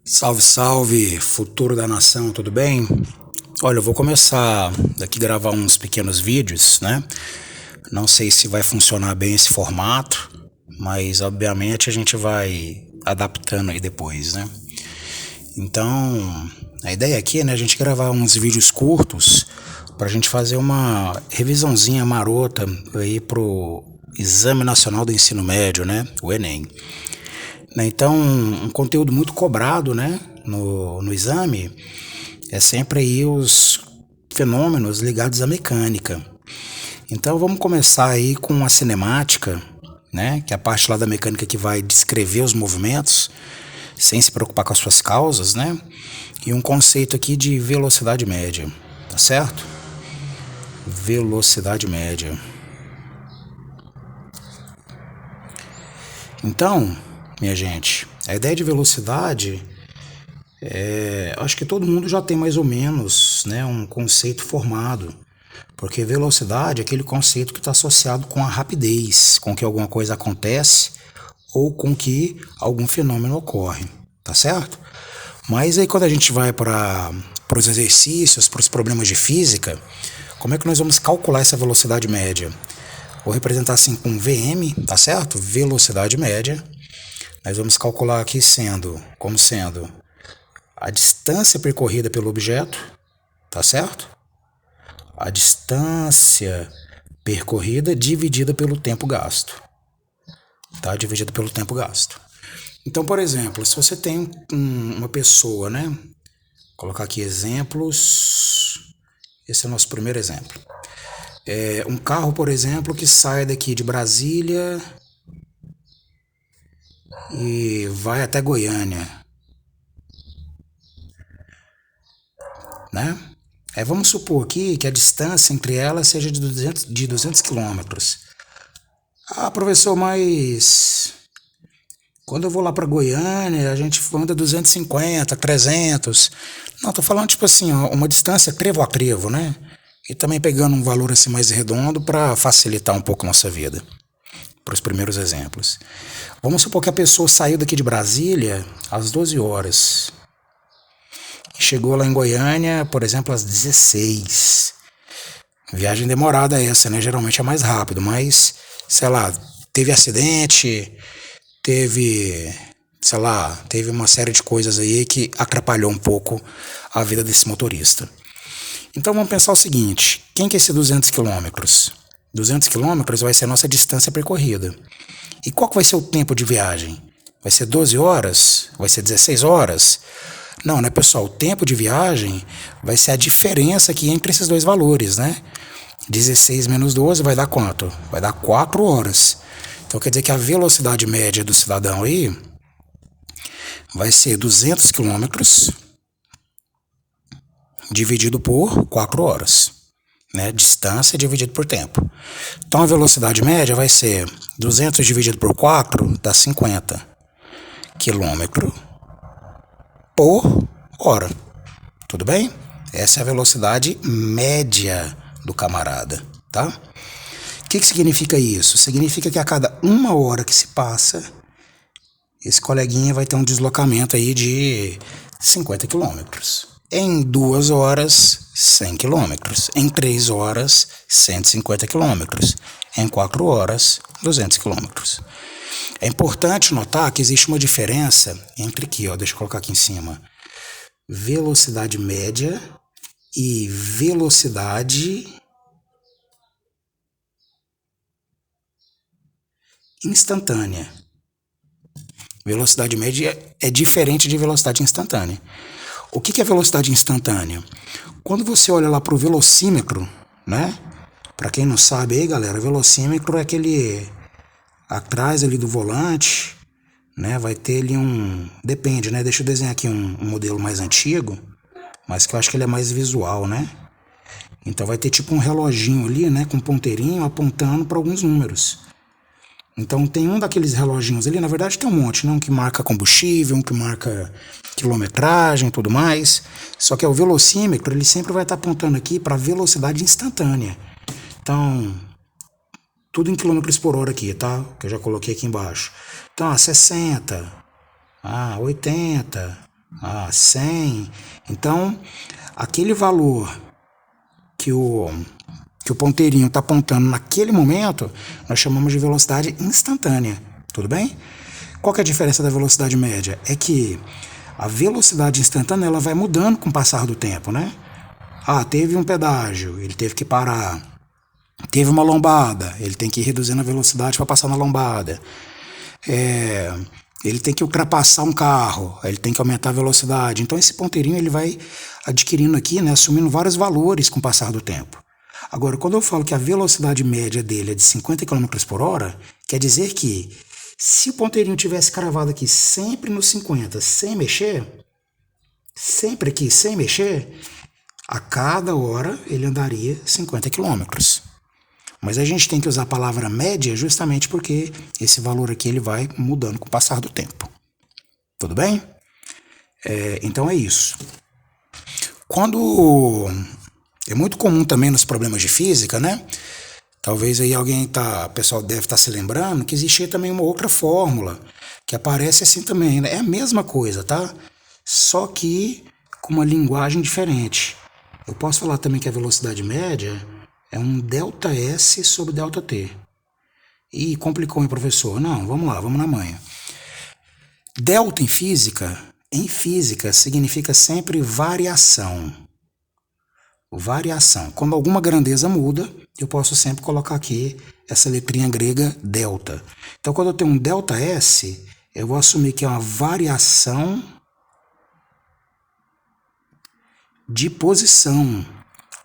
Salve, salve, futuro da nação, tudo bem? Olha, eu vou começar daqui a gravar uns pequenos vídeos, né? Não sei se vai funcionar bem esse formato, mas obviamente a gente vai adaptando aí depois, né? Então, a ideia aqui é, né, a gente gravar uns vídeos curtos para a gente fazer uma revisãozinha marota aí pro Exame Nacional do Ensino Médio, né? O Enem. Né, então, um conteúdo muito cobrado, né, no exame é sempre aí os fenômenos ligados à mecânica. Então, vamos começar aí com a cinemática, né, que é a parte lá da mecânica que vai descrever os movimentos sem se preocupar com as suas causas, né, e um conceito aqui de velocidade média, tá certo? Velocidade média. Então, minha gente, a ideia de velocidade acho que todo mundo já tem mais ou menos, né, um conceito formado, porque velocidade é aquele conceito que está associado com a rapidez, com que alguma coisa acontece ou com que algum fenômeno ocorre, tá certo? Mas aí quando a gente vai para os exercícios, para os problemas de física, como é que nós vamos calcular essa velocidade média? Vou representar assim com Vm, tá certo? Velocidade média. Nós vamos calcular aqui como sendo a distância percorrida pelo objeto, tá certo? A distância percorrida dividida pelo tempo gasto, tá? Dividida pelo tempo gasto. Então, por exemplo, se você tem uma pessoa, né? Vou colocar aqui exemplos. Esse é o nosso primeiro exemplo. Um carro, por exemplo, que sai daqui de Brasília e vai até Goiânia, né? Vamos supor aqui que a distância entre elas seja de 200 quilômetros. Ah, professor, mas quando eu vou lá para Goiânia, a gente anda 250, 300. Não, tô falando tipo assim, ó, uma distância trevo a trevo, né? E também pegando um valor assim mais redondo para facilitar um pouco a nossa vida. Para os primeiros exemplos. Vamos supor que a pessoa saiu daqui de Brasília às 12 horas. Chegou lá em Goiânia, por exemplo, às 16. Viagem demorada essa, né? Geralmente é mais rápido, mas, sei lá, teve acidente, sei lá, teve uma série de coisas aí que atrapalhou um pouco a vida desse motorista. Então vamos pensar o seguinte, quem que é esse 200 quilômetros? 200 quilômetros vai ser a nossa distância percorrida. E qual que vai ser o tempo de viagem? Vai ser 12 horas? Vai ser 16 horas? Não, né, pessoal? O tempo de viagem vai ser a diferença aqui entre esses dois valores, né? 16 menos 12 vai dar quanto? Vai dar 4 horas. Então quer dizer que a velocidade média do cidadão aí vai ser 200 quilômetros dividido por 4 horas. Né? Distância dividido por tempo. Então a velocidade média vai ser 200 dividido por 4 dá 50 quilômetros por hora. Tudo bem? Essa é a velocidade média do camarada, tá? O que significa isso? Significa que a cada 1 hora que se passa, esse coleguinha vai ter um deslocamento aí de 50 quilômetros. Em 2 horas, 100 quilômetros. Em 3 horas, 150 quilômetros. Em 4 horas, 200 quilômetros. É importante notar que existe uma diferença entre aqui, ó, deixa eu colocar aqui em cima, velocidade média e velocidade instantânea. Velocidade média é diferente de velocidade instantânea. O que é velocidade instantânea? Quando você olha lá para o velocímetro, né? Para quem não sabe aí, galera, velocímetro é aquele atrás ali do volante, né? Vai ter ali depende, né? Deixa eu desenhar aqui um modelo mais antigo, mas que eu acho que ele é mais visual, né? Então vai ter tipo um reloginho ali, né? Com um ponteirinho apontando para alguns números. Então tem um daqueles reloginhos ali, na verdade tem um monte, né? Um que marca combustível, um que marca quilometragem e tudo mais. Só que o velocímetro, ele sempre vai estar apontando aqui para velocidade instantânea. Então, tudo em quilômetros por hora aqui, tá? Que eu já coloquei aqui embaixo. Então, 60, 80, Ah, 100. Então, aquele valor que o ponteirinho está apontando naquele momento, nós chamamos de velocidade instantânea. Tudo bem? Qual que é a diferença da velocidade média? É que a velocidade instantânea ela vai mudando com o passar do tempo, né? Ah, teve um pedágio, ele teve que parar. Teve uma lombada, ele tem que ir reduzindo a velocidade para passar na lombada. É, ele tem que ultrapassar um carro, ele tem que aumentar a velocidade. Então esse ponteirinho ele vai adquirindo aqui, né, assumindo vários valores com o passar do tempo. Agora, quando eu falo que a velocidade média dele é de 50 km por hora, quer dizer que se o ponteirinho tivesse cravado aqui sempre no 50, sem mexer, sempre aqui sem mexer, a cada hora ele andaria 50 km. Mas a gente tem que usar a palavra média justamente porque esse valor aqui ele vai mudando com o passar do tempo. Tudo bem? Então é isso. Quando é muito comum também nos problemas de física, né? Talvez aí o pessoal deve estar se lembrando que existia também uma outra fórmula que aparece assim também, né? É a mesma coisa, tá? Só que com uma linguagem diferente. Eu posso falar também que a velocidade média é um ΔS sobre ΔT. Ih, complicou, hein, professor? Não, vamos lá, vamos na manha. Delta em física, significa sempre variação. Variação. Quando alguma grandeza muda, eu posso sempre colocar aqui essa letrinha grega delta. Então, quando eu tenho um ΔS, eu vou assumir que é uma variação de posição.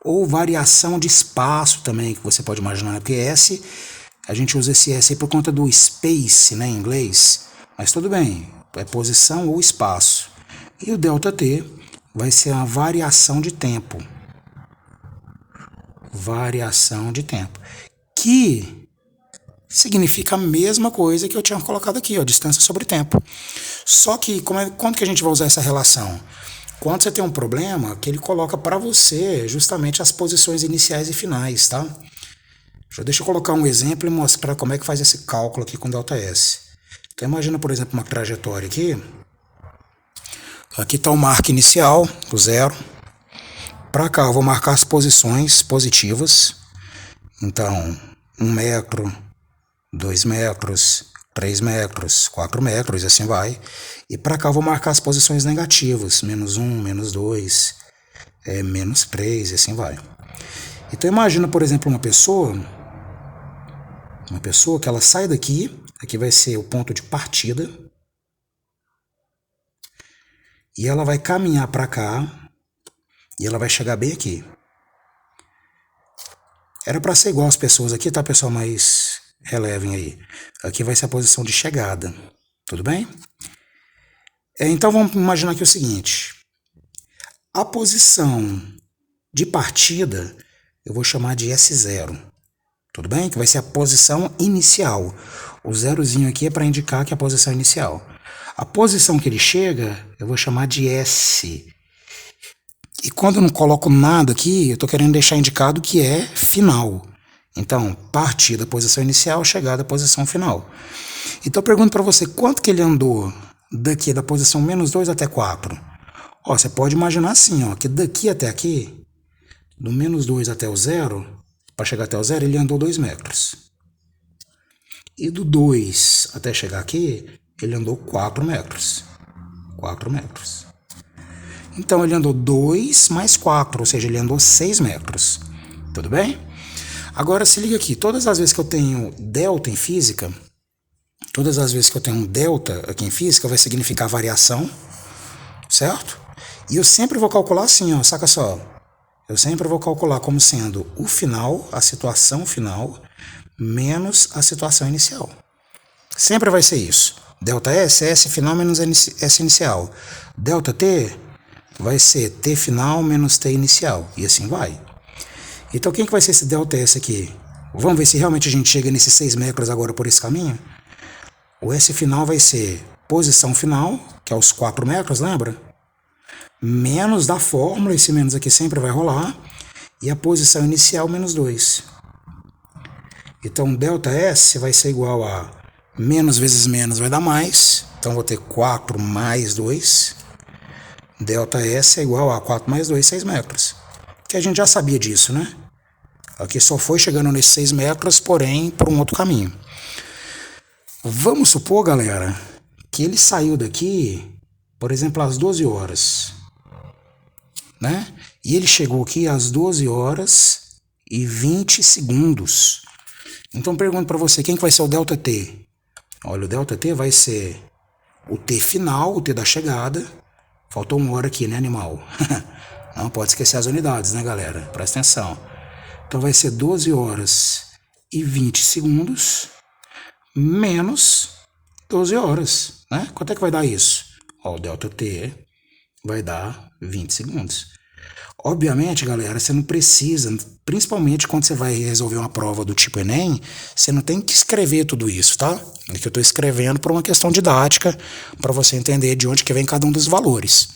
Ou variação de espaço também, que você pode imaginar. Porque S, a gente usa esse S aí por conta do space, né, em inglês. Mas tudo bem, é posição ou espaço. E o ΔT vai ser uma variação de tempo. Variação de tempo. Que significa a mesma coisa que eu tinha colocado aqui, ó, distância sobre tempo. Só que quando que a gente vai usar essa relação? Quando você tem um problema, que ele coloca para você justamente as posições iniciais e finais, tá? Deixa eu colocar um exemplo e mostrar como é que faz esse cálculo aqui com ΔS. Então imagina, por exemplo, uma trajetória aqui. Aqui está o marco inicial, do 0. Para cá eu vou marcar as posições positivas. Então, 1 metro, 2 metros, 3 metros, 4 metros, e assim vai. E para cá eu vou marcar as posições negativas, -1, -2, -3, e assim vai. Então imagina, por exemplo, uma pessoa que ela sai daqui, aqui vai ser o ponto de partida, e ela vai caminhar para cá, e ela vai chegar bem aqui. Era para ser igual as pessoas aqui, tá, pessoal? Mas relevem aí. Aqui vai ser a posição de chegada. Tudo bem? Então vamos imaginar aqui o seguinte. A posição de partida eu vou chamar de S0. Tudo bem? Que vai ser a posição inicial. O zerozinho aqui é para indicar que é a posição inicial. A posição que ele chega eu vou chamar de S. E quando eu não coloco nada aqui, eu estou querendo deixar indicado que é final. Então, partida, posição inicial, chegada, posição final. Então eu pergunto para você, quanto que ele andou daqui da posição -2 até 4? Ó, você pode imaginar assim, ó, que daqui até aqui, do -2 até o 0, para chegar até o 0, ele andou 2 metros. E do 2 até chegar aqui, ele andou 4 metros. 4 metros. Então ele andou 2 mais 4, ou seja, ele andou 6 metros. Tudo bem? Agora se liga aqui, todas as vezes que eu tenho delta em física, todas as vezes que eu tenho um delta aqui em física, vai significar variação, certo? E eu sempre vou calcular assim, ó, saca só. Eu sempre vou calcular como sendo o final, a situação final, menos a situação inicial. Sempre vai ser isso. Delta S, S final menos S inicial. Delta T vai ser T final menos T inicial. E assim vai. Então quem que vai ser esse delta S aqui? Vamos ver se realmente a gente chega nesses 6 metros agora por esse caminho? O S final vai ser posição final, que é os 4 metros, lembra? Menos da fórmula, esse menos aqui sempre vai rolar, e a posição inicial menos 2. Então delta S vai ser igual a menos vezes menos vai dar mais, então vou ter 4 mais 2, ΔS é igual a 4 mais 2, 6 metros. Que a gente já sabia disso, né? Aqui só foi chegando nesses 6 metros, porém por um outro caminho. Vamos supor, galera, que ele saiu daqui, por exemplo, às 12 horas, né? E ele chegou aqui às 12 horas e 20 segundos. Então pergunto para você, quem que vai ser o ΔT? Olha, o ΔT vai ser o T final, o T da chegada. Faltou uma hora aqui, né, animal? Não pode esquecer as unidades, né, galera? Presta atenção. Então vai ser 12 horas e 20 segundos menos 12 horas, né? Quanto é que vai dar isso? Ó, o ΔT vai dar 20 segundos. Obviamente, galera, você não precisa, principalmente quando você vai resolver uma prova do tipo Enem, você não tem que escrever tudo isso, tá? É que eu estou escrevendo por uma questão didática, para você entender de onde que vem cada um dos valores.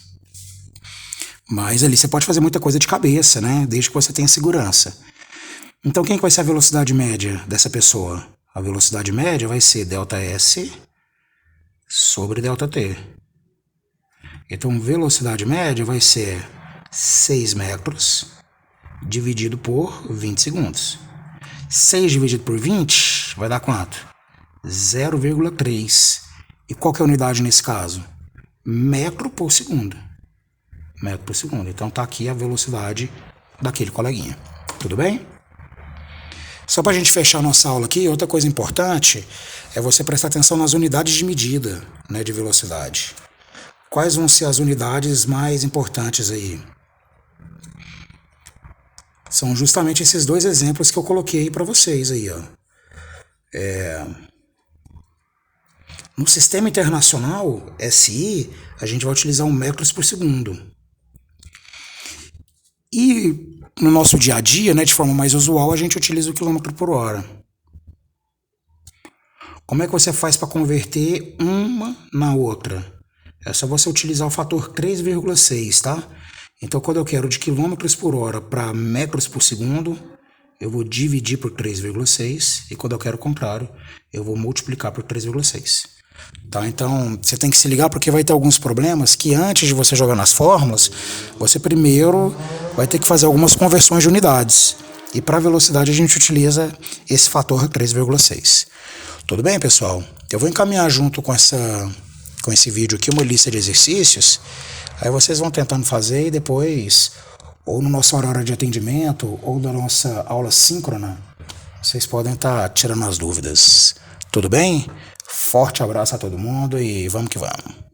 Mas ali você pode fazer muita coisa de cabeça, né? Desde que você tenha segurança. Então, quem que vai ser a velocidade média dessa pessoa? A velocidade média vai ser ΔS sobre ΔT. Então, velocidade média vai ser 6 metros dividido por 20 segundos. 6 dividido por 20 vai dar quanto? 0,3. E qual que é a unidade nesse caso? Metro por segundo. Metro por segundo. Então tá aqui a velocidade daquele coleguinha. Tudo bem? Só para a gente fechar nossa aula aqui, outra coisa importante é você prestar atenção nas unidades de medida, né, de velocidade. Quais vão ser as unidades mais importantes aí? São justamente esses dois exemplos que eu coloquei para vocês aí, ó. No sistema internacional, SI, a gente vai utilizar um metros por segundo. E no nosso dia a dia, né, de forma mais usual, a gente utiliza o quilômetro por hora. Como é que você faz para converter uma na outra? É só você utilizar o fator 3,6, tá? Então, quando eu quero de quilômetros por hora para metros por segundo, eu vou dividir por 3,6. E quando eu quero o contrário, eu vou multiplicar por 3,6. Tá? Então, você tem que se ligar porque vai ter alguns problemas que antes de você jogar nas fórmulas, você primeiro vai ter que fazer algumas conversões de unidades. E para velocidade a gente utiliza esse fator 3,6. Tudo bem, pessoal? Eu vou encaminhar junto com esse vídeo aqui uma lista de exercícios. Aí vocês vão tentando fazer e depois, ou no nosso horário de atendimento, ou da nossa aula síncrona, vocês podem estar tirando as dúvidas. Tudo bem? Forte abraço a todo mundo e vamos que vamos.